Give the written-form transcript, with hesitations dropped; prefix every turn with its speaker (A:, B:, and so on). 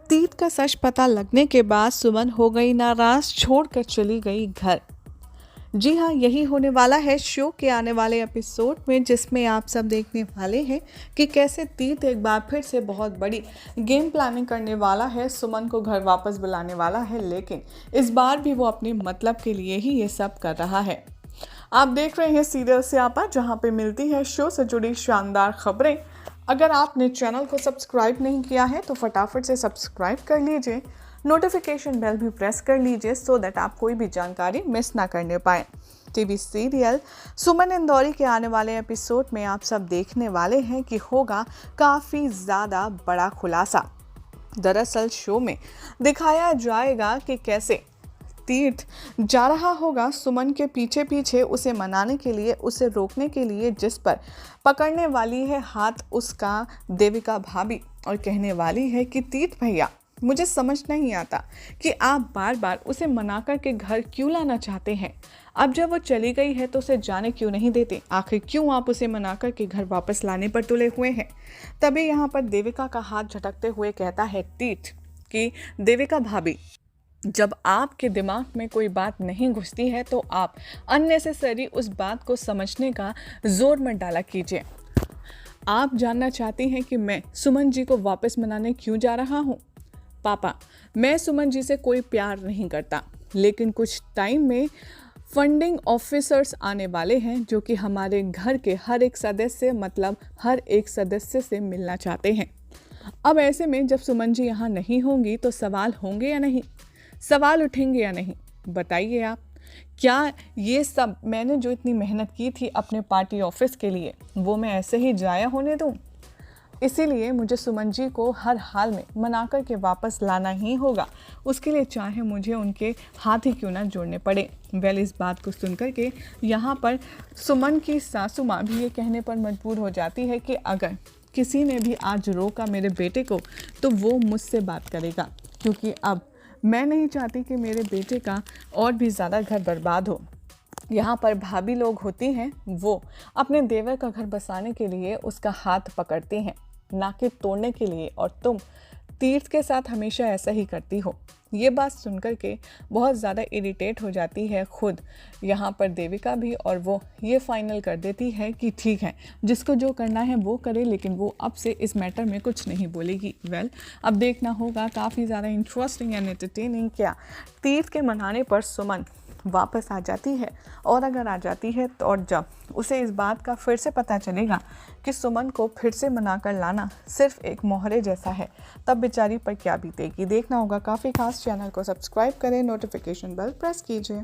A: तीत का सच पता लगने के बाद सुमन हो गई नाराज, छोड़कर चली गई घर। जी हाँ, यही होने वाला है शो के आने वाले एपिसोड में, जिसमें आप सब देखने वाले हैं कि कैसे तीत एक बार फिर से बहुत बड़ी गेम प्लानिंग करने वाला है, सुमन को घर वापस बुलाने वाला है, लेकिन इस बार भी वो अपने मतलब के लिए ही ये सब कर रहा है। आप देख रहे हैं सीरियल स्यापा, जहाँ पे मिलती है शो से जुड़ी शानदार खबरें। अगर आपने चैनल को सब्सक्राइब नहीं किया है तो फटाफट से सब्सक्राइब कर लीजिए, नोटिफिकेशन बेल भी प्रेस कर लीजिए सो दैट आप कोई भी जानकारी मिस ना करने पाए। टीवी सीरियल सुमन इंदौरी के आने वाले एपिसोड में आप सब देखने वाले हैं कि होगा काफ़ी ज़्यादा बड़ा खुलासा। दरअसल शो में दिखाया जाएगा कि कैसे तीर्थ जा रहा होगा सुमन के पीछे पीछे उसे मनाने के लिए, उसे रोकने के लिए, जिस पर पकड़ने वाली है हाथ उसका देविका भाभी और कहने वाली है कि तीर्थ भैया, मुझे समझ नहीं आता कि आप बार बार उसे मना कर के घर क्यों लाना चाहते हैं। अब जब वो चली गई है तो उसे जाने क्यों नहीं देते, आखिर क्यों आप उसे मना कर के घर वापस लाने पर तुले हुए हैं। तभी यहाँ पर देविका का हाथ झटकते हुए कहता है तीर्थ कि देविका भाभी, जब आपके दिमाग में कोई बात नहीं घुसती है तो आप अननेसेसरी उस बात को समझने का जोर मत डाला कीजिए। आप जानना चाहती हैं कि मैं सुमन जी को वापस मनाने क्यों जा रहा हूँ। पापा, मैं सुमन जी से कोई प्यार नहीं करता, लेकिन कुछ टाइम में फंडिंग ऑफिसर्स आने वाले हैं जो कि हमारे घर के हर एक सदस्य, मतलब हर एक सदस्य से मिलना चाहते हैं। अब ऐसे में जब सुमन जी यहाँ नहीं होंगी तो सवाल होंगे या नहीं, सवाल उठेंगे या नहीं, बताइए आप। क्या ये सब मैंने जो इतनी मेहनत की थी अपने पार्टी ऑफिस के लिए, वो मैं ऐसे ही जाया होने दूँ? इसीलिए मुझे सुमन जी को हर हाल में मना कर के वापस लाना ही होगा, उसके लिए चाहे मुझे उनके हाथ ही क्यों ना जोड़ने पड़े। इस बात को सुनकर के यहाँ पर सुमन की सासू माँ भी ये कहने पर मजबूर हो जाती है कि अगर किसी ने भी आज रोका मेरे बेटे को तो वो मुझसे बात करेगा, क्योंकि अब मैं नहीं चाहती कि मेरे बेटे का और भी ज़्यादा घर बर्बाद हो। यहाँ पर भाभी लोग होती हैं, वो अपने देवर का घर बसाने के लिए उसका हाथ पकड़ती हैं, ना कि तोड़ने के लिए, और तुम तीर्थ के साथ हमेशा ऐसा ही करती हो। ये बात सुनकर के बहुत ज़्यादा इरिटेट हो जाती है खुद यहाँ पर देविका भी, और वो ये फाइनल कर देती है कि ठीक है, जिसको जो करना है वो करे, लेकिन वो अब से इस मैटर में कुछ नहीं बोलेगी। अब देखना होगा, काफ़ी ज़्यादा इंटरेस्टिंग एंड एंटरटेनिंग। क्या तीर्थ के मनाने पर सुमन वापस आ जाती है, और अगर आ जाती है तो, और जब उसे इस बात का फिर से पता चलेगा कि सुमन को फिर से मनाकर लाना सिर्फ एक मोहरे जैसा है, तब बेचारी पर क्या बीतेगी, देखना होगा। काफ़ी खास, चैनल को सब्सक्राइब करें, नोटिफिकेशन बेल प्रेस कीजिए।